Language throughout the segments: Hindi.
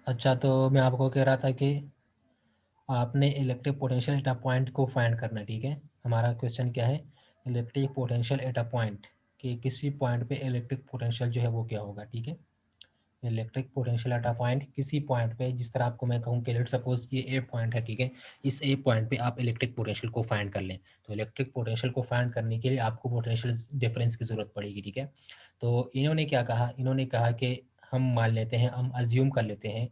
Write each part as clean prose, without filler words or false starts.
अच्छा, तो मैं आपको कह रहा था कि आपने electric potential at a point को फाइंड करना है, ठीक है। हमारा क्वेश्चन क्या है, electric potential at a point, कि किसी पॉइंट पे इलेक्ट्रिक पोटेंशियल जो है वो क्या होगा, ठीक है। Electric potential at a point, किसी पॉइंट पे, जिस तरह आपको मैं कहूँ कि लेट सपोज ये ए पॉइंट है, ठीक है। इस ए पॉइंट पे आप इलेक्ट्रिक पोटेंशियल को फाइंड कर लें, तो इलेक्ट्रिक पोटेंशियल को फाइंड करने के लिए आपको पोटेंशियल डिफरेंस की ज़रूरत पड़ेगी, ठीक है। तो इन्होंने क्या कहा, इन्होंने कहा कि हम मान लेते हैं, हम अज्यूम कर लेते हैं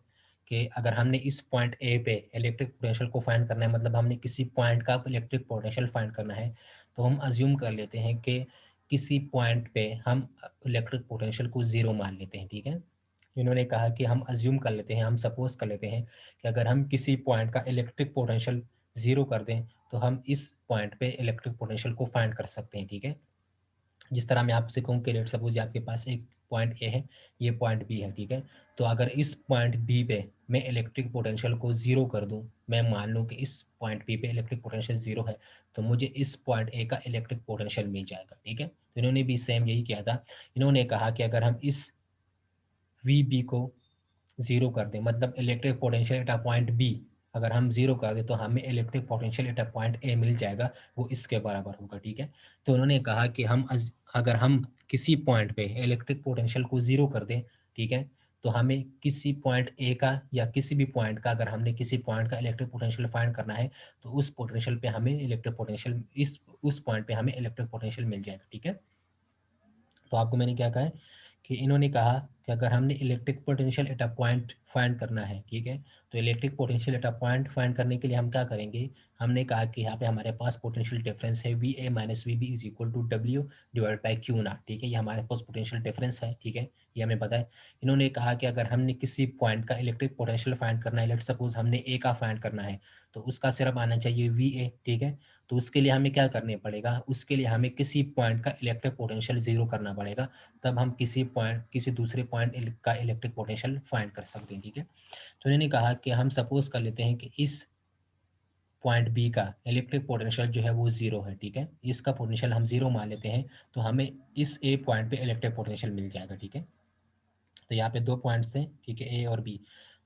कि अगर हमने इस पॉइंट ए पे इलेक्ट्रिक पोटेंशियल को फाइंड करना है, मतलब हमने किसी पॉइंट का इलेक्ट्रिक पोटेंशियल फाइंड करना है, तो हम अज्यूम कर लेते हैं कि किसी पॉइंट पे हम इलेक्ट्रिक पोटेंशियल को ज़ीरो मान लेते हैं, ठीक है। इन्होंने कहा कि हम अज्यूम कर लेते हैं, हम सपोज कर लेते हैं कि अगर हम किसी पॉइंट का इलेक्ट्रिक पोटेंशियल ज़ीरो कर दें, तो हम इस पॉइंट पे इलेक्ट्रिक पोटेंशियल को फाइंड कर सकते हैं, ठीक है। जिस तरह मैं आपसे कहूँ कि लेट सपोज आपके पास एक पॉइंट ए है, ये पॉइंट बी है, ठीक है। तो अगर इस पॉइंट बी पे मैं इलेक्ट्रिक पोटेंशियल को ज़ीरो कर दूं, मैं मान लूं कि इस पॉइंट बी पे इलेक्ट्रिक पोटेंशियल ज़ीरो है, तो मुझे इस पॉइंट ए का इलेक्ट्रिक पोटेंशियल मिल जाएगा, ठीक है। तो इन्होंने भी सेम यही किया था। इन्होंने कहा कि अगर हम इस वी बी को ज़ीरो कर दें, मतलब electric potential at a point B अगर हम ज़ीरो कर दें, तो हमें electric potential at a point A मिल जाएगा, वो इसके बराबर होगा, ठीक है। तो उन्होंने कहा कि अगर हम किसी पॉइंट पे इलेक्ट्रिक पोटेंशियल को ज़ीरो कर दें, ठीक है, तो हमें किसी पॉइंट ए का या किसी भी पॉइंट का, अगर हमने किसी पॉइंट का इलेक्ट्रिक पोटेंशियल फाइंड करना है, तो उस पोटेंशियल पे हमें इलेक्ट्रिक पोटेंशियल, इस उस पॉइंट पे हमें इलेक्ट्रिक पोटेंशियल मिल जाएगा, ठीक है। तो आपको मैंने क्या कहा है कि इन्होंने कहा कि अगर हमने electric potential at a point find करना है, ठीक है, तो electric potential at a point find करने के लिए हम क्या करेंगे, हमने कहा कि यहाँ पे हमारे पास पोटेंशियल डिफरेंस है V A minus V B is equal to W divide by Q ना, ठीक है। ये हमारे पास पोटेंशियल डिफरेंस है, ठीक है, ये हमें पता है। इन्होंने कहा कि अगर हमने किसी पॉइंट का इलेक्ट्रिक पोटेंशियल फाइंड करना है, लेट सपोज हमने ए का फाइंड करना है, तो उसका सिर्फ आना चाहिए वी ए, ठीक है। तो उसके लिए हमें क्या करने पड़ेगा, उसके लिए हमें किसी पॉइंट का इलेक्ट्रिक पोटेंशियल ज़ीरो करना पड़ेगा, तब हम किसी दूसरे पॉइंट का इलेक्ट्रिक पोटेंशियल फाइंड कर सकते हैं, ठीक है। तो इन्होंने कहा कि हम सपोज कर लेते हैं कि इस पॉइंट बी का इलेक्ट्रिक पोटेंशियल जो है वो ज़ीरो है, ठीक है। इसका पोटेंशियल हम ज़ीरो मान लेते हैं, तो हमें इस ए पॉइंट पे इलेक्ट्रिक पोटेंशियल मिल जाएगा, ठीक है। तो यहाँ पे दो पॉइंट्स हैं, ठीक है, ए और बी।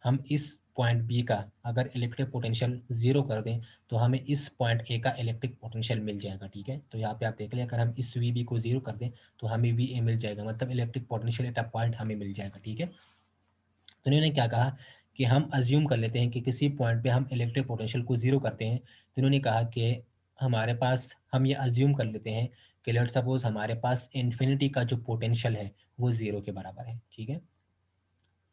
हम इस पॉइंट बी का अगर इलेक्ट्रिक पोटेंशियल ज़ीरो कर दें, तो हमें इस पॉइंट ए का इलेक्ट्रिक पोटेंशियल मिल जाएगा, ठीक है। तो यहाँ पे आप देख लें, अगर हम इस वी बी को ज़ीरो कर दें, तो हमें वी ए मिल जाएगा, मतलब electric potential at a point हमें मिल जाएगा, ठीक है। तो इन्होंने क्या कहा कि हम अज्यूम कर लेते हैं कि किसी पॉइंट पे हम इलेक्ट्रिक पोटेंशियल को ज़ीरो करते हैं, तो इन्होंने कहा कि हमारे पास, हम ये अज्यूम कर लेते हैं कि लेट सपोज हमारे पास इन्फिनिटी का जो पोटेंशियल है वो ज़ीरो के बराबर है, ठीक है।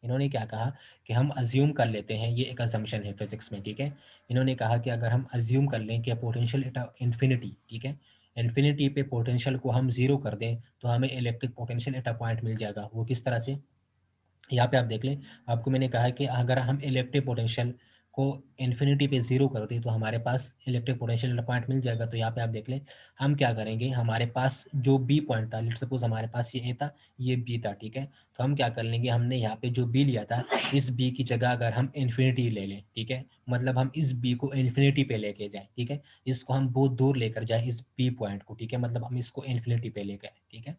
इन्होंने क्या कहा कि हम अज्यूम कर लेते हैं, ये एक अजम्पशन है फिजिक्स में, ठीक है। इन्होंने कहा कि अगर हम अज्यूम कर लें कि पोटेंशियल एट इन्फिनिटी, ठीक है, इन्फिनिटी पे पोटेंशियल को हम ज़ीरो कर दें, तो हमें electric potential at a point मिल जाएगा। वो किस तरह से, यहाँ पे आप देख लें, आपको मैंने कहा है कि अगर हम इलेक्ट्रिक पोटेंशियल को इन्फिनिटी पे ज़ीरो कर दें, तो हमारे पास इलेक्ट्रिक पोटेंशियल पॉइंट मिल जाएगा। तो यहाँ पे आप देख लें, हम क्या करेंगे, हमारे पास जो बी पॉइंट था, लेट सपोज हमारे पास ये ए था, ये बी था, ठीक है। तो हम क्या कर लेंगे, हमने यहाँ पे जो बी लिया था, इस बी की जगह अगर हम इन्फिनिटी ले लें, ठीक है, मतलब हम इस बी को इन्फिनिटी पे लेके जाएं, ठीक है, इसको हम बहुत दूर लेकर जाए इस बी पॉइंट को, ठीक है, मतलब हम इसको इन्फिनिटी पे लेके आए, ठीक है।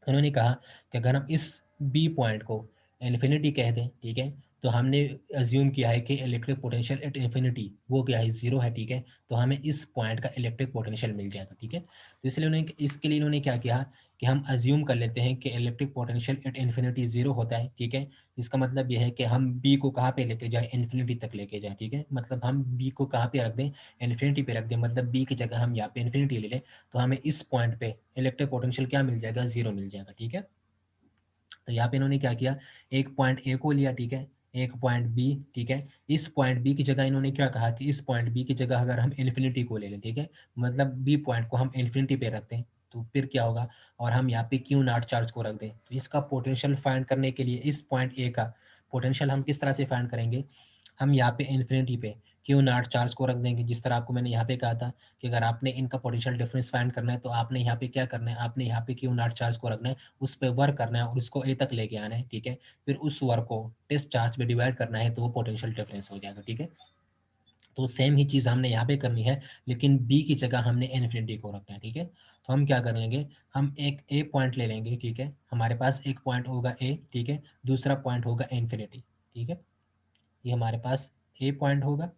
उन्होंने कहा कि अगर हम इस बी पॉइंट को इन्फिनिटी कह दें, ठीक है, तो हमने अज्यूम किया है कि इलेक्ट्रिक पोटेंशियल एट इन्फिनिटी वो क्या है, ज़ीरो है, ठीक है। तो हमें इस पॉइंट का इलेक्ट्रिक पोटेंशियल मिल जाएगा, ठीक है। तो इसलिए उन्होंने, इसके लिए इन्होंने क्या किया कि हम अज्यूम कर लेते हैं कि electric potential at infinity zero होता है, ठीक है। इसका मतलब ये है कि हम बी को कहाँ पे लेके जाएं, इन्फिनिटी तक लेके जाएं, ठीक है। मतलब हम बी को कहाँ पे रख दें, इन्फिनिटी पे रख दें, मतलब बी की जगह हम यहाँ पे इन्फिनिटी ले लें, तो हमें इस पॉइंट पे इलेक्ट्रिक पोटेंशियल क्या मिल जाएगा, ज़ीरो मिल जाएगा, ठीक है। तो यहाँ पे इन्होंने क्या किया, एक पॉइंट ए को लिया, ठीक है, एक पॉइंट बी, ठीक है। इस पॉइंट बी की जगह इन्होंने क्या कहा कि इस पॉइंट बी की जगह अगर हम इन्फिनिटी को ले लें, ठीक है, मतलब बी पॉइंट को हम इन्फिनिटी पे रखते हैं, तो फिर क्या होगा, और हम यहाँ पे क्यू नॉट चार्ज को रख दें, तो इसका पोटेंशियल फाइंड करने के लिए इस पॉइंट ए का पोटेंशियल हम किस तरह से फाइंड करेंगे, हम यहाँ पे इन्फिनिटी पे क्यू नॉट चार्ज को रख देंगे, जिस तरह आपको मैंने यहाँ पे कहा था कि अगर आपने इनका पोटेंशियल डिफरेंस फाइंड करना है, तो आपने यहाँ पे क्या करना है, आपने यहाँ पे क्यू नॉट चार्ज को रखना है, उस पर वर्क करना है और उसको ए तक लेके आना है, ठीक है। फिर उस वर्क को टेस्ट चार्ज में डिवाइड करना है, तो वो पोटेंशियल डिफरेंस हो जाएगा, ठीक है। तो सेम ही चीज़ हमने यहाँ पे करनी है, लेकिन बी की जगह हमने इन्फिनिटी को रखना है, ठीक है। तो हम क्या कर लेंगे, हम एक ए पॉइंट ले लेंगे, ठीक है, हमारे पास एक पॉइंट होगा ए, ठीक है, दूसरा पॉइंट होगा इन्फिनिटी, ठीक है। ये हमारे पास ए पॉइंट होगा,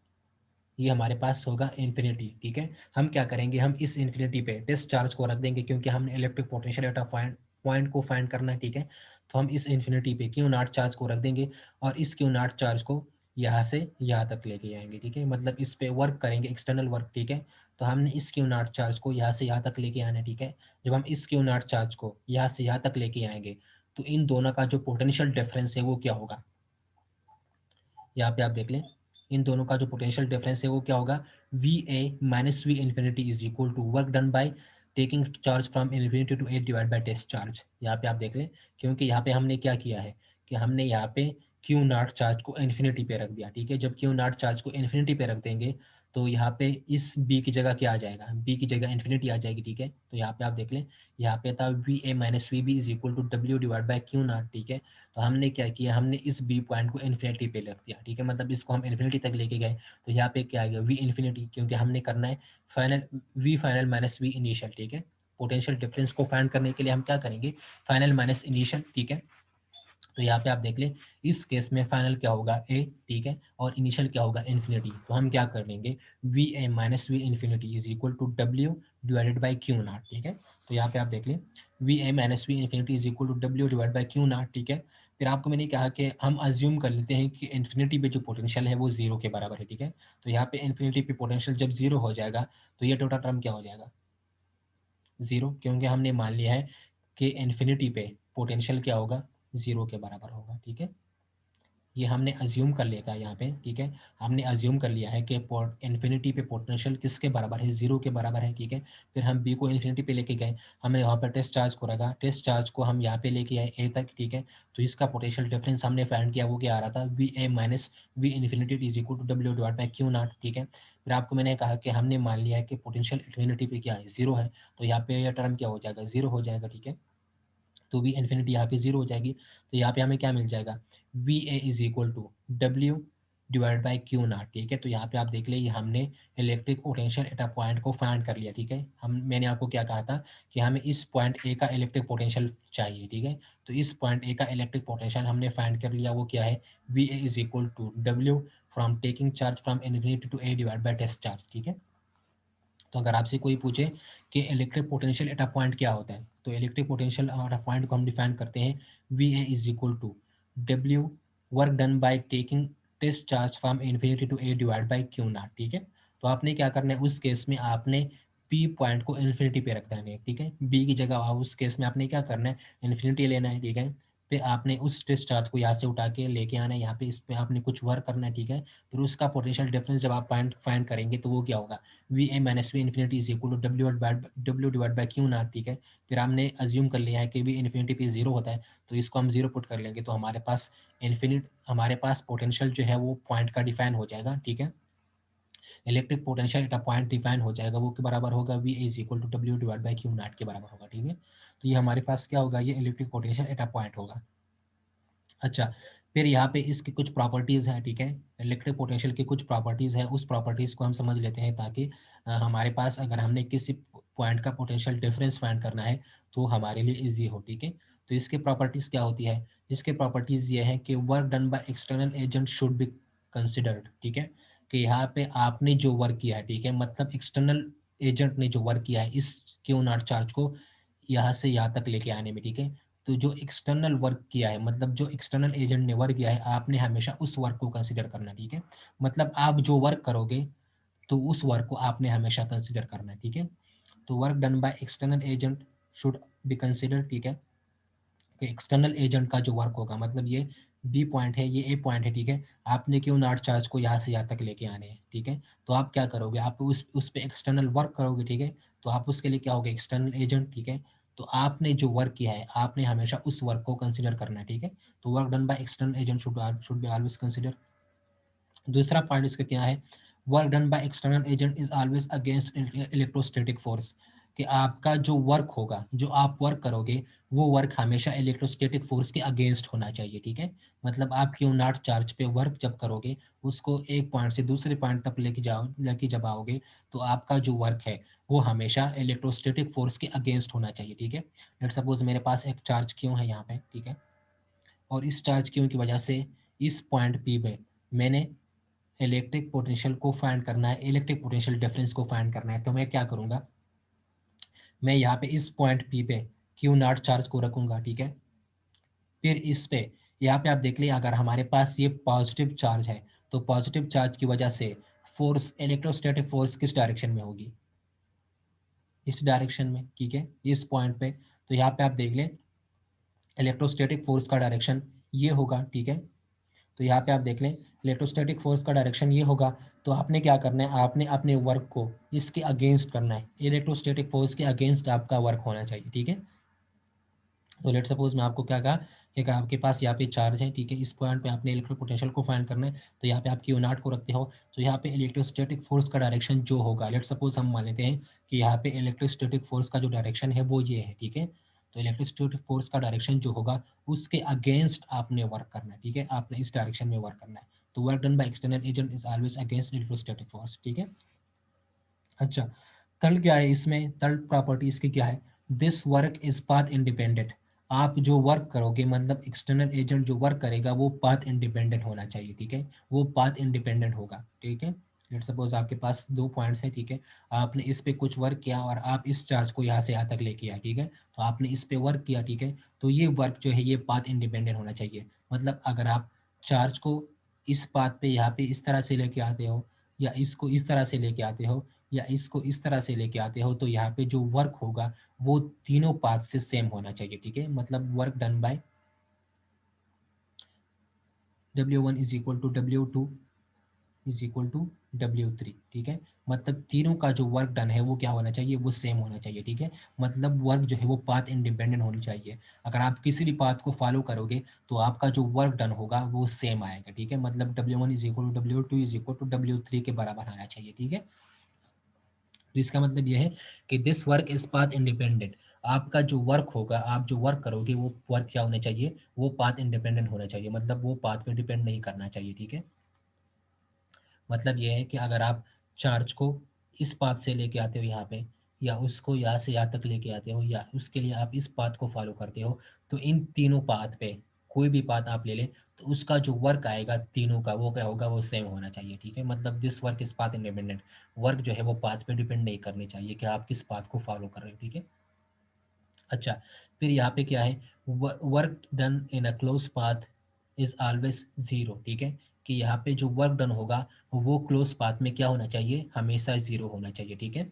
ये हमारे पास होगा इन्फिनिटी, ठीक है। हम क्या करेंगे, हम इस इन्फिनिटी पे टेस्ट चार्ज को रख देंगे, क्योंकि हमने electric potential at a point को फाइंड करना है, ठीक है। तो हम इस इन्फिनिटी पे क्यू नॉट चार्ज को रख देंगे और इस क्यू नॉट चार्ज को यहाँ से यहाँ तक लेके आएंगे, ठीक है। मतलब इस पे वर्क करेंगे, एक्सटर्नल वर्क, ठीक है। तो हमने इस क्यू नॉट चार्ज को यहाँ से यहाँ तक लेके आना है, ठीक है। जब हम इस क्यू नॉट चार्ज को यहाँ से यहाँ तक लेके आएंगे तो इन दोनों का जो पोटेंशियल डिफरेंस है वो क्या होगा, यहाँ पे आप देख लें, इन दोनों का जो पोटेंशियल डिफरेंस है वो क्या होगा, V A minus V infinity is equal to work done by taking charge from infinity to A divide by test charge. यहाँ पे आप देख लें, क्योंकि यहाँ पे हमने क्या किया है कि हमने यहाँ पे क्यू नॉट चार्ज को इन्फिनिटी पे रख दिया, ठीक है। जब क्यू नॉट चार्ज को इन्फिनिटी पे रख देंगे तो यहाँ पे इस बी की जगह क्या आ जाएगा, बी की जगह इन्फिनिटी आ जाएगी, ठीक है। तो यहाँ पे आप देख लें, यहाँ पे था V A minus V B is equal to W divide by Q nought, ठीक है। तो हमने क्या किया, हमने इस बी पॉइंट को इन्फिनिटी पे रख दिया, ठीक है। मतलब इसको हम इन्फिनिटी तक लेके गए, तो यहाँ पे क्या आ गया, वी इन्फिनिटी, क्योंकि हमने करना है final V final minus V initial, ठीक है। पोटेंशियल डिफरेंस को फाइंड करने के लिए हम क्या करेंगे, फाइनल माइनस इनिशियल, ठीक है। तो यहाँ पे आप देख लें, इस केस में फाइनल क्या होगा ए, ठीक है, और इनिशियल क्या होगा इन्फिनिटी। तो हम क्या कर लेंगे, V A minus V infinity is equal to W divided by Q nought, ठीक है। तो यहाँ पे आप देख लें, V A minus V infinity is equal to W divide by Q nought, ठीक है। फिर आपको मैंने कहा कि हम अज्यूम कर लेते हैं कि इन्फिनिटी पे जो पोटेंशियल है वो जीरो के बराबर है, ठीक है। तो यहाँ पे इन्फिनिटी पे पोटेंशियल जब जीरो हो जाएगा तो ये टोटल टर्म क्या हो जाएगा, जीरो, क्योंकि हमने मान लिया है कि इन्फिनिटी पे पोटेंशियल क्या होगा, जीरो के बराबर होगा, ठीक है। ये हमने अज्यूम कर लिया था यहाँ पे, ठीक है। हमने अज्यूम कर लिया है कि इन्फिनिटी पे पोटेंशियल किसके बराबर है, जीरो के बराबर है, ठीक है। फिर हम बी को इन्फिनिटी पे लेके गए, हमने वहाँ पर टेस्ट चार्ज को रखा, टेस्ट चार्ज को हम यहाँ पे लेके आए ए तक, ठीक है। तो इसका पोटेंशियल डिफरेंस हमने फाइंड किया, वो क्या आ रहा था, V A minus V infinity is equal to W divide by Q nought, ठीक है। फिर आपको मैंने कहा कि हमने मान लिया है कि पोटेंशियल इन्फिनिटी पे क्या है, जीरो है, तो यहाँ पे यह टर्म क्या हो जाएगा, जीरो हो जाएगा, ठीक है। तो वी इन्फिनिटी यहाँ पे जीरो हो जाएगी, तो यहाँ पे हमें क्या मिल जाएगा, V A is equal to W divide by Q nought, ठीक है। तो यहाँ पे आप देख ले, ये हमने electric potential at a point को फाइंड कर लिया, ठीक है। मैंने आपको क्या कहा था कि हमें इस पॉइंट ए का इलेक्ट्रिक पोटेंशियल चाहिए, ठीक है। तो इस पॉइंट ए का इलेक्ट्रिक पोटेंशियल हमने फाइंड कर लिया, वो क्या है, V A is equal to W from taking charge from infinity to A divide by test charge, ठीक है। तो अगर आपसे कोई पूछे कि electric potential at a point क्या होता है, तो electric potential at a point को हम डिफाइन करते हैं, V A is equal to W work done by taking test charge from infinity to A divide by Q nought, ठीक है। तो आपने क्या करना है, उस केस में आपने पी पॉइंट को इन्फिनिटी पे रख देना है, ठीक है। बी की जगह उस केस में आपने क्या करना है, इन्फिनिटी लेना है, ठीक है। फिर आपने उस टेस्ट चार्ज को यहाँ से उठा के लेके आना है यहाँ पे, इस पे आपने कुछ वर्क करना है, ठीक है। फिर उसका पोटेंशियल डिफरेंस जब आप फाइंड करेंगे तो वो क्या होगा, V A minus V infinity is equal to W divide by Q nought, ठीक है। फिर हमने अज्यूम कर लिया है कि वी इन्फिनिटी पे जीरो होता है, तो इसको हम जीरो पुट कर लेंगे, तो हमारे पास पोटेंशियल जो है वो पॉइंट का डिफाइन हो जाएगा, ठीक है। Electric potential at a point define हो जाएगा, वो के बराबर होगा, V is equal to W divide by Q nought के बराबर होगा, ठीक है। तो ये हमारे पास क्या होगा, ये electric potential at a point होगा। अच्छा, फिर यहाँ पे इसकी कुछ प्रॉपर्टीज़ हैं, ठीक है। इलेक्ट्रिक पोटेंशियल की कुछ प्रॉपर्टीज़ है, उस प्रॉपर्टीज़ को हम समझ लेते हैं, ताकि हमारे पास अगर हमने किसी पॉइंट का पोटेंशियल डिफरेंस फाइंड करना है तो हमारे लिए इजी हो, ठीक है। तो इसकी प्रॉपर्टीज़ क्या होती है, इसके प्रॉपर्टीज़ ये है कि work done by external agent should be considered, ठीक है। कि यहाँ पे आपने जो वर्क किया है, ठीक है, मतलब एक्सटर्नल एजेंट ने जो वर्क किया है इस क्यू नॉट चार्ज को यहाँ से यहाँ तक लेके आने में, ठीक है। तो जो एक्सटर्नल वर्क किया है, मतलब जो एक्सटर्नल एजेंट ने वर्क किया है, आपने हमेशा उस वर्क को कंसीडर करना, ठीक है। मतलब आप जो वर्क करोगे तो उस वर्क को आपने हमेशा कंसीडर करना है, ठीक है। तो work done by external agent should be consider, ठीक है। कि एक्सटर्नल एजेंट का जो वर्क होगा, मतलब ये बी पॉइंट है, ये ए पॉइंट है, ठीक है। आपने क्यों नॉट चार्ज को यहाँ से यहाँ तक लेके आने हैं, ठीक है। तो आप क्या करोगे, आप उस पे एक्सटर्नल वर्क करोगे, ठीक है। तो आप उसके लिए क्या होगे, एक्सटर्नल एजेंट, ठीक है। तो आपने जो वर्क किया है, आपने हमेशा उस वर्क को कंसिडर करना है, ठीक है। तो work done by external agent should be always consider. दूसरा पॉइंट इसका क्या है, work done by external agent is always against electrostatic force. कि आपका जो वर्क होगा, जो आप वर्क करोगे, वो वर्क हमेशा इलेक्ट्रोस्टैटिक फोर्स के अगेंस्ट होना चाहिए, ठीक है। मतलब आप क्यू नॉट चार्ज पे वर्क जब करोगे, उसको एक पॉइंट से दूसरे पॉइंट तक लेके जब आओगे, तो आपका जो वर्क है वो हमेशा इलेक्ट्रोस्टैटिक फोर्स के अगेंस्ट होना चाहिए, ठीक है। लेट सपोज मेरे पास एक चार्ज क्यों है यहाँ पे, ठीक है, और इस चार्ज क्यों की वजह से इस पॉइंट पी पे मैंने इलेक्ट्रिक पोटेंशियल को फाइंड करना है, इलेक्ट्रिक पोटेंशियल डिफरेंस को फाइंड करना है, तो मैं क्या करूँगा, मैं यहाँ पे इस पॉइंट पी पे क्यू नॉट चार्ज को रखूँगा, ठीक है। फिर इस पे यहाँ पे आप देख लीजिए, अगर हमारे पास ये पॉजिटिव चार्ज है तो पॉजिटिव चार्ज की वजह से फोर्स, इलेक्ट्रोस्टैटिक फोर्स किस डायरेक्शन में होगी, इस डायरेक्शन में, ठीक है, इस पॉइंट पे। तो यहाँ पे आप देख लें इलेक्ट्रोस्टैटिक फोर्स का डायरेक्शन ये होगा, ठीक है। तो यहाँ पे आप देख लें इलेक्ट्रोस्टैटिक फोर्स का डायरेक्शन ये होगा। तो आपने क्या करना है, आपने अपने वर्क को इसके अगेंस्ट करना है, इलेक्ट्रोस्टैटिक फोर्स के अगेंस्ट आपका वर्क होना चाहिए, ठीक है। तो लेट सपोज मैं आपको क्या कहा कि अगर आपके पास यहाँ पे चार्ज है, ठीक है, इस पॉइंट पे आपने इलेक्ट्रिक पोटेंशियल को फाइंड करना है, तो यहाँ पे आप क्यू नॉट को रखते हो, तो यहाँ पे इलेक्ट्रोस्टैटिक फोर्स का डायरेक्शन जो होगा, लेट सपोज हम मान लेते हैं कि यहाँ पे इलेक्ट्रोस्टैटिक फोर्स का जो डायरेक्शन है वो ये है, ठीक है। तो इलेक्ट्रोस्टैटिक फोर्स का डायरेक्शन जो होगा उसके अगेंस्ट आपने वर्क करना है, ठीक है, आपने इस डायरेक्शन में वर्क करना है। तो work done by external agent is always against electrostatic force, ठीक है। अच्छा, थर्ड क्या है इसमें, थर्ड प्रॉपर्टी इसकी क्या है, this work is path independent. आप जो वर्क करोगे, मतलब एक्सटर्नल एजेंट जो वर्क करेगा वो पाथ इंडिपेंडेंट होना चाहिए, ठीक है, वो पाथ इंडिपेंडेंट होगा, ठीक है। लेट सपोज आपके पास दो पॉइंट्स हैं, ठीक है, आपने इस पे कुछ वर्क किया और आप इस चार्ज को यहाँ से यहाँ तक लेके आए, ठीक है, तो आपने इस पे वर्क किया, ठीक है, तो ये वर्क जो है ये पाथ इंडिपेंडेंट होना चाहिए। मतलब अगर आप चार्ज को इस पाथ पे यहाँ पे इस तरह से लेके आते हो, या इसको इस तरह से लेके आते हो, या इसको इस तरह से लेके आते हो, तो यहाँ पे जो वर्क होगा वो तीनों पाथ से सेम होना चाहिए, ठीक है। मतलब work done by W1 is equal to W2 is equal to W3, ठीक है। मतलब तीनों का जो वर्क डन है वो क्या होना चाहिए, वो सेम होना चाहिए, ठीक है। मतलब वर्क जो है वो पाथ इंडिपेंडेंट होनी चाहिए। अगर आप किसी भी पाथ को फॉलो करोगे तो आपका जो वर्क डन होगा वो सेम आएगा, ठीक है। मतलब W1 is equal to W2 is equal to W3 के बराबर आना चाहिए, ठीक है। तो इसका मतलब ये है कि this work is path independent. आपका जो वर्क होगा, आप जो वर्क करोगे वो वर्क क्या होना चाहिए, वो पाथ इंडिपेंडेंट होना चाहिए, मतलब वो पाथ पे डिपेंड नहीं करना चाहिए, ठीक है। मतलब ये है कि अगर आप चार्ज को इस पाथ से लेके आते हो यहाँ पे, या उसको यहाँ से यहाँ तक लेके आते हो, या उसके लिए आप इस पाथ को फॉलो करते हो, तो इन तीनों पाथ पे कोई भी पाथ आप ले लें तो उसका जो वर्क आएगा तीनों का वो क्या होगा, वो सेम होना चाहिए, ठीक है। मतलब this work is path independent. Work जो है वो पाथ पे डिपेंड नहीं करनी चाहिए कि आप किस पाथ को फॉलो कर रहे हो, ठीक है। अच्छा, फिर यहाँ पे क्या है, work done in a close path is always zero, ठीक है, कि यहाँ पे जो वर्क डन होगा वो क्लोज पाथ में क्या होना चाहिए, हमेशा जीरो होना चाहिए, ठीक है।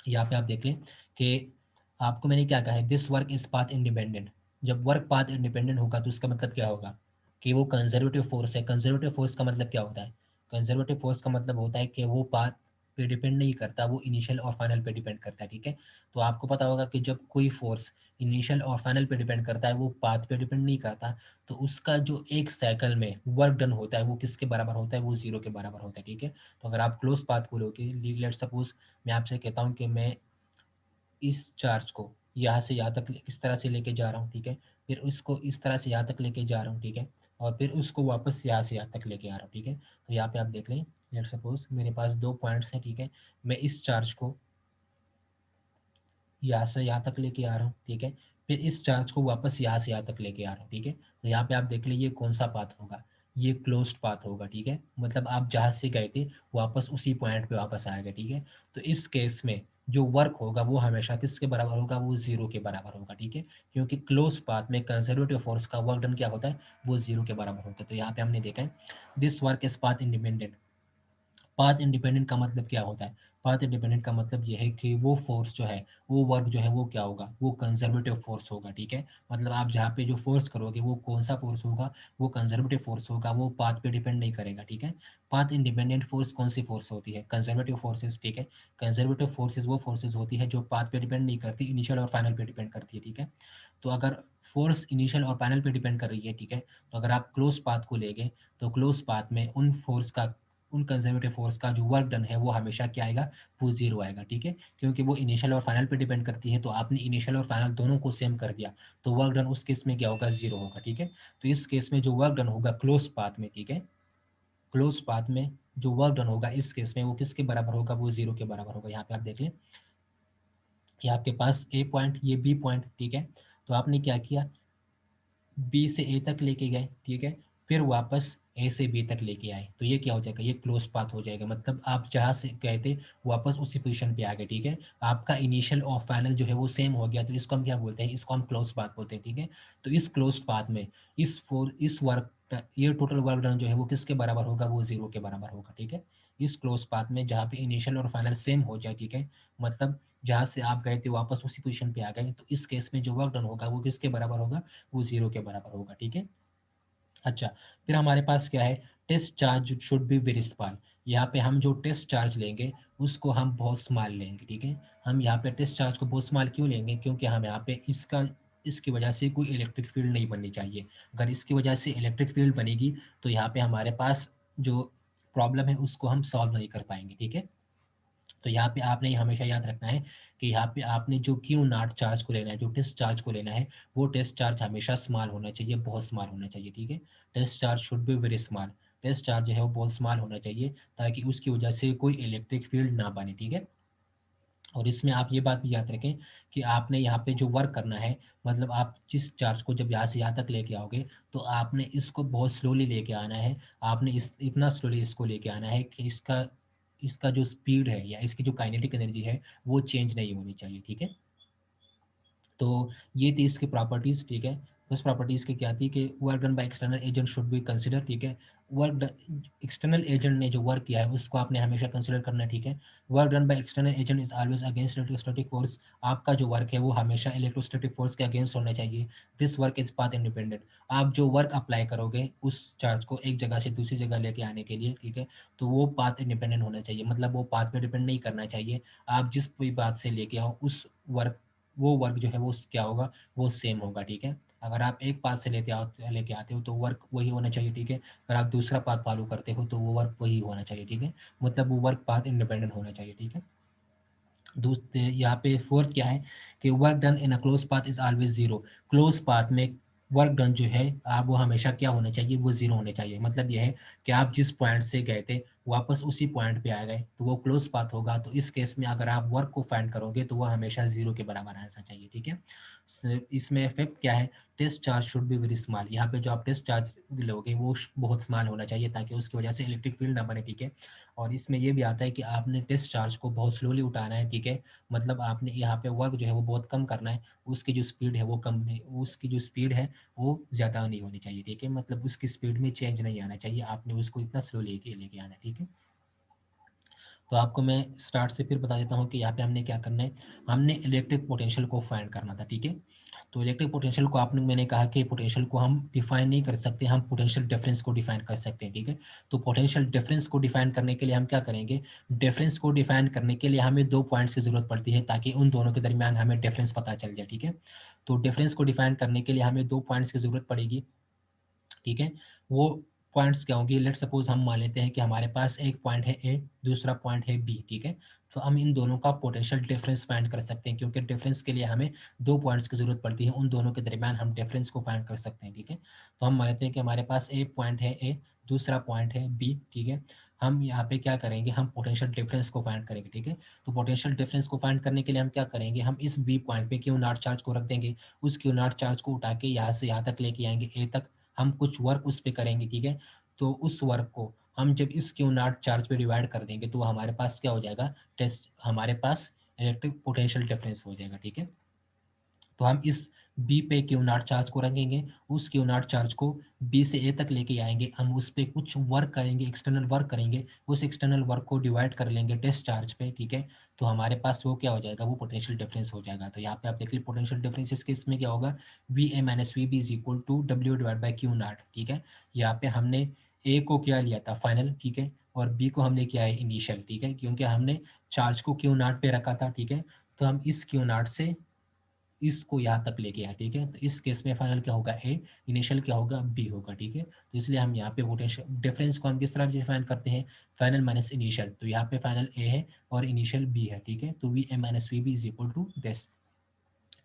यहाँ पे आप देख लें कि आपको मैंने क्या कहा है, this work is path independent. जब वर्क पाथ इंडिपेंडेंट होगा तो उसका मतलब क्या होगा कि वो कंजर्वेटिव फोर्स है। कंजर्वेटिव फोर्स का मतलब क्या होता है, कंजर्वेटिव फोर्स का मतलब होता है कि वो पाथ पे डिपेंड नहीं करता, वो इनिशियल और फाइनल पे डिपेंड करता है, ठीक है। तो आपको पता होगा कि जब कोई फोर्स इनिशियल और फाइनल पे डिपेंड करता है, वो पाथ पे डिपेंड नहीं करता, तो उसका जो एक साइकिल में वर्क डन होता है वो किसके बराबर होता है, वो जीरो के बराबर होता है, ठीक है। तो अगर आप क्लोज पाथ को लोगे, लेट सपोज मैं आपसे कहता हूँ कि मैं इस चार्ज को यहाँ से यहाँ तक इस तरह से लेके जा रहा हूँ, ठीक है, फिर उसको इस तरह से यहाँ तक लेके जा रहा हूँ, ठीक है, और फिर उसको वापस यहाँ से यहाँ तक लेके आ रहा हूँ, ठीक है। तो यहाँ पे आप देख लें, लेट सपोज मेरे पास दो पॉइंट्स हैं, ठीक है, मैं इस चार्ज को यहाँ से यहाँ तक लेके आ रहा हूँ, ठीक है, फिर इस चार्ज को वापस यहाँ से यहाँ तक लेके आ रहा हूँ, ठीक है। तो यहाँ पे आप देख लीजिए कौन सा पाथ होगा, ये क्लोज्ड पाथ होगा, ठीक है। मतलब आप जहाँ से गए थे वापस उसी पॉइंट पे वापस आएगा, ठीक है। तो इस केस में जो वर्क होगा वो हमेशा किसके बराबर होगा, वो जीरो के बराबर होगा, ठीक है। क्योंकि क्लोज पाथ में कंजर्वेटिव फोर्स का वर्क डन क्या होता है, वो जीरो के बराबर होता है। तो यहाँ पे हमने देखा है this work is path independent. Path independent का मतलब क्या होता है, पाथ इंडिपेंडेंट का मतलब ये है कि वो फोर्स जो है, वो वर्क जो है वो क्या होगा, वो कंजर्वेटिव फोर्स होगा, ठीक है। मतलब आप जहाँ पे जो फोर्स करोगे वो कौन सा फोर्स होगा, वो कंजर्वेटिव फोर्स होगा, वो पाथ पे डिपेंड नहीं करेगा, ठीक है। पाथ इंडिपेंडेंट फोर्स कौन सी फोर्स होती है, कंजर्वेटिव फोर्सेज, ठीक है। कंजर्वेटिव फोर्सेज वो फोर्सेज होती है जो पाथ पे डिपेंड नहीं करती, इनिशियल और फाइनल पे डिपेंड करती है, ठीक है। तो अगर फोर्स इनिशियल और फाइनल पे डिपेंड कर रही है, ठीक है, तो अगर आप क्लोज पाथ को लेंगे तो क्लोज पाथ में उन फोर्स का, उन कंजर्वेटिव फोर्स का जो वर्क डन है वो हमेशा क्या आएगा, वो जीरो आएगा, ठीक है। क्योंकि वो इनिशियल और फाइनल पे डिपेंड करती है, तो आपने इनिशियल और फाइनल दोनों को सेम कर दिया, तो वर्क डन उस केस में क्या होगा, जीरो होगा, ठीक है। तो इस केस में जो वर्क डन होगा क्लोज पाथ में, ठीक है, क्लोज पाथ में जो वर्क डन होगा इस केस में वो किसके बराबर होगा, वो जीरो के बराबर होगा। यहाँ पे आप देख लें कि आपके पास ए पॉइंट, ये बी पॉइंट, ठीक है। तो आपने क्या किया, बी से ए तक लेके गए, ठीक है, फिर वापस ए से बी तक लेके आए, तो ये क्या हो जाएगा, ये क्लोज पाथ हो जाएगा। मतलब आप जहाँ से गए थे वापस उसी पोजीशन पे आ गए, ठीक है। आपका इनिशियल और फाइनल जो है वो सेम हो गया, तो इसको हम क्या बोलते हैं, इसको हम क्लोज पाथ बोलते हैं, ठीक है। तो इस क्लोज पाथ में इस वर्क, ये टोटल वर्क डन जो है वो किसके बराबर होगा, वो 0 के बराबर होगा, ठीक है। इस क्लोज पाथ में जहाँ पे इनिशियल और फाइनल सेम हो जाए, ठीक है, मतलब जहाँ से आप गए थे वापस उसी पोजीशन पे आ गए, तो इस केस में जो वर्क डन होगा वो किसके बराबर होगा, वो 0 के बराबर होगा, ठीक है। अच्छा, फिर हमारे पास क्या है, test charge should be very small. यहाँ पे हम जो टेस्ट चार्ज लेंगे उसको हम बहुत स्मॉल लेंगे, ठीक है। हम यहाँ पे टेस्ट चार्ज को बहुत स्मॉल क्यों लेंगे, क्योंकि हम यहाँ पे इसकी वजह से कोई इलेक्ट्रिक फील्ड नहीं बननी चाहिए। अगर इसकी वजह से इलेक्ट्रिक फील्ड बनेगी तो यहाँ पे हमारे पास जो प्रॉब्लम है उसको हम सॉल्व नहीं कर पाएंगे, ठीक है। तो यहाँ पे आपने हमेशा याद रखना है कि यहाँ पे आपने जो क्यू नॉट चार्ज को लेना है, जो टेस्ट चार्ज को लेना है, वो टेस्ट चार्ज हमेशा स्मॉल होना चाहिए, बहुत स्मॉल होना चाहिए, ठीक है। Test charge should be very small. Test charge जो है वो बहुत स्मॉल होना चाहिए ताकि उसकी वजह से कोई इलेक्ट्रिक फील्ड ना बने, ठीक है। और इसमें आप ये बात भी याद रखें कि आपने यहाँ पे जो वर्क करना है, मतलब आप जिस चार्ज को जब यहाँ से यहाँ तक लेके आओगे तो आपने इसको बहुत स्लोली लेके आना है। आपने इतना स्लोली इसको लेके आना है कि इसका इसका जो स्पीड है या इसकी जो काइनेटिक एनर्जी है वो चेंज नहीं होनी चाहिए, ठीक है। तो ये थी इसकी प्रॉपर्टीज, ठीक है। उस प्रॉपर्टीज की क्या थी कि work done by external agent should be consider, ठीक है। एक्सटर्नल एजेंट ने जो वर्क किया है उसको आपने हमेशा कंसिडर करना है, ठीक है। Work done by external agent is always against electrostatic force. आपका जो वर्क है वो हमेशा इलेक्ट्रोस्टैटिक फोर्स के अगेंस्ट होना चाहिए। This work is path independent. आप जो वर्क अप्लाई करोगे उस चार्ज को एक जगह से दूसरी जगह लेके आने के लिए, ठीक है, तो वो पाथ इंडिपेंडेंट होना चाहिए, मतलब वो पाथ पे डिपेंड नहीं करना चाहिए। आप जिस भी बात से लेके आओ उस वर्क, वो वर्क जो है वो क्या होगा, वो सेम होगा, ठीक है। अगर आप एक पाथ से लेके आते हो तो वर्क वही होना चाहिए, ठीक है। अगर आप दूसरा पाथ फॉलो करते हो तो वो वर्क वही होना चाहिए, ठीक है। मतलब वो वर्क पाथ इंडिपेंडेंट होना चाहिए, ठीक है। दूसरे यहाँ पे फोर्थ क्या है कि work done in a close path is always zero. Close path में वर्क डन जो है आप वो हमेशा क्या होना चाहिए, वो जीरो होने चाहिए। मतलब यह है कि आप जिस पॉइंट से गए थे वापस उसी पॉइंट पे आ गए तो वो क्लोज पाथ होगा। तो इस केस में अगर आप वर्क को फाइंड करोगे तो वो हमेशा जीरो के बराबर आना चाहिए, ठीक है। इसमें इफेक्ट क्या है, test charge should be very small. यहाँ पे जो आप टेस्ट चार्ज लोगे वो बहुत स्मॉल होना चाहिए ताकि उसकी वजह से इलेक्ट्रिक फील्ड ना बने, ठीक है। और इसमें ये भी आता है कि आपने टेस्ट चार्ज को बहुत स्लोली उठाना है, ठीक है। मतलब आपने यहाँ पे वर्क जो है वो बहुत कम करना है, उसकी जो स्पीड है वो कम नहीं, उसकी जो स्पीड है वो ज़्यादा नहीं होनी चाहिए, ठीक है। मतलब उसकी स्पीड में चेंज नहीं आना चाहिए, आपने उसको इतना स्लो लेके आना है, ठीक है। तो आपको मैं स्टार्ट से फिर बता देता हूँ कि यहाँ पे हमने क्या करना है। हमने इलेक्ट्रिक पोटेंशियल को फाइंड करना था, ठीक है। तो इलेक्ट्रिक पोटेंशियल को आपने, मैंने कहा कि पोटेंशियल को हम डिफाइन नहीं कर सकते, हम पोटेंशियल डिफरेंस को डिफाइन कर सकते हैं, ठीक है। तो पोटेंशियल डिफरेंस को डिफाइन करने के लिए हम क्या करेंगे, डिफरेंस को डिफाइन करने के लिए हमें दो पॉइंट्स की जरूरत पड़ती है ताकि उन दोनों के दरमियान हमें डिफरेंस पता चल जाए, ठीक है। तो डिफरेंस को डिफाइन करने के लिए हमें दो पॉइंट्स की जरूरत पड़ेगी, ठीक है। वो पॉइंट्स क्या होंगे, लेट सपोज हम मान लेते हैं कि हमारे पास एक पॉइंट है ए, दूसरा पॉइंट है बी, ठीक है। तो हम इन दोनों का पोटेंशियल डिफरेंस फाइंड कर सकते हैं क्योंकि डिफरेंस के लिए हमें दो पॉइंट्स की जरूरत पड़ती है, उन दोनों के दरमियान हम डिफरेंस को फाइंड कर सकते हैं, ठीक है। तो हम मान लेते हैं कि हमारे पास एक पॉइंट है ए, दूसरा पॉइंट है बी, ठीक है। हम यहाँ पे क्या करेंगे, हम पोटेंशियल डिफरेंस को फाइंड करेंगे, ठीक है। तो पोटेंशियल डिफरेंस को फाइंड करने के लिए हम क्या करेंगे, हम इस बी पॉइंट पे क्यू नॉट चार्ज को रख देंगे, उस क्यू नॉट चार्ज को उठा के यहाँ से यहाँ तक लेके आएंगे ए तक, हम कुछ वर्क उस पे करेंगे, ठीक है। तो उस वर्क को हम जब इस क्यू नॉट चार्ज पे डिवाइड कर देंगे तो हमारे पास क्या हो जाएगा, टेस्ट हमारे पास इलेक्ट्रिक पोटेंशियल डिफरेंस हो जाएगा, ठीक है। तो हम इस बी पे क्यू नॉट चार्ज को रखेंगे, उस क्यू नॉट चार्ज को बी से ए तक लेके आएंगे, हम उस पे कुछ वर्क करेंगे, एक्सटर्नल वर्क करेंगे, उस एक्सटर्नल वर्क को डिवाइड कर लेंगे टेस्ट चार्ज पे, ठीक है। तो हमारे पास वो क्या हो जाएगा, वो पोटेंशियल डिफरेंस हो जाएगा। तो यहाँ पे आप देख लीजिए पोटेंशियल डिफरेंस इस केस में क्या होगा, V A minus V B is equal to W divide by Q nought, ठीक है। यहाँ पे हमने ए को क्या लिया था, फाइनल, ठीक है, और बी को हमने किया है इनिशियल, ठीक है, क्योंकि हमने चार्ज को क्यू नॉट पे रखा था, ठीक है। तो हम इस क्यू नॉट से इसको यहाँ तक लेके आए, ठीक है। तो इस केस में फाइनल क्या होगा, ए, इनिशियल क्या होगा, बी होगा, ठीक है। तो इसलिए हम यहाँ पे पोटेंशियल डिफरेंस को हम किस तरह डिफाइन करते हैं, फाइनल माइनस इनिशियल। तो यहाँ पे फाइनल ए है और इनिशियल बी है, ठीक है। तो V A minus V B is equal to this.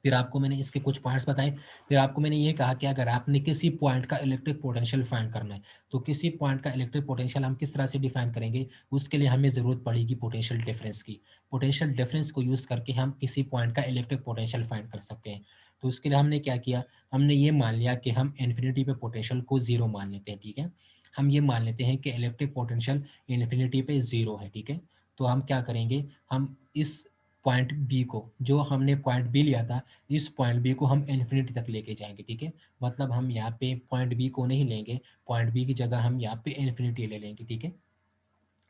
फिर आपको मैंने इसके कुछ पॉइंट्स बताए। फिर आपको मैंने ये कहा कि अगर आपने किसी पॉइंट का इलेक्ट्रिक पोटेंशियल फाइंड करना है तो किसी पॉइंट का इलेक्ट्रिक पोटेंशियल हम किस तरह से डिफाइन करेंगे, उसके लिए हमें ज़रूरत पड़ेगी पोटेंशियल डिफरेंस की। पोटेंशियल डिफरेंस को यूज़ करके हम किसी पॉइंट का इलेक्ट्रिक पोटेंशियल फाइंड कर सकते हैं। तो उसके लिए हमने क्या किया, हमने ये मान लिया कि हम इन्फिनिटी पे पोटेंशियल को 0 मान लेते हैं, ठीक है। हम ये मान लेते हैं कि इलेक्ट्रिक पोटेंशियल इन्फिनिटी पे 0 है, ठीक है। तो हम क्या करेंगे, हम इस पॉइंट बी को, जो हमने पॉइंट बी लिया था, इस पॉइंट बी को हम इन्फिनिटी तक लेके जाएंगे, ठीक है। मतलब हम यहाँ पे पॉइंट बी को नहीं लेंगे, पॉइंट बी की जगह हम यहाँ पे इन्फिनिटी ले लेंगे, ठीक है।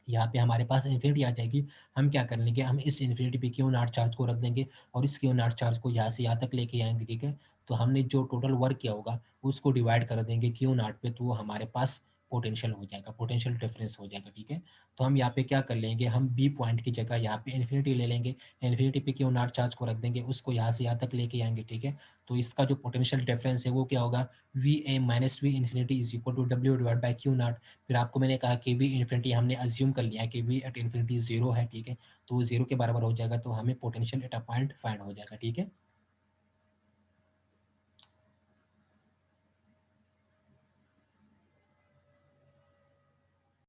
यहाँ पे हमारे पास इन्फिनिटी आ जाएगी। हम क्या कर लेंगे, हम इस इन्फिनिटी पे क्यू नॉट चार्ज को रख देंगे और इस क्यू नॉट चार्ज को यहाँ से यहाँ तक लेके आएंगे, ठीक है। तो हमने जो टोटल वर्क किया होगा उसको डिवाइड कर देंगे क्यू नॉट पे, तो वो हमारे पास पोटेंशियल हो जाएगा, पोटेंशियल डिफरेंस हो जाएगा, ठीक है। तो हम यहाँ पे क्या कर लेंगे, हम बी पॉइंट की जगह यहाँ पे इन्फिनिटी ले लेंगे, इन्फिनिटी पे क्यू नॉट चार्ज को रख देंगे, उसको यहाँ से यहाँ तक लेके आएंगे, ठीक है। तो इसका जो पोटेंशियल डिफरेंस है वो क्या होगा, V A minus V infinity is equal to W divide by Q nought. फिर आपको मैंने कहा कि वी इन्फिनिटी हमने अज्यूम कर लिया कि वी एट इन्फिनिटी 0 है, ठीक है। तो वो 0 के बराबर हो जाएगा, तो हमें potential at a point find हो जाएगा, ठीक है।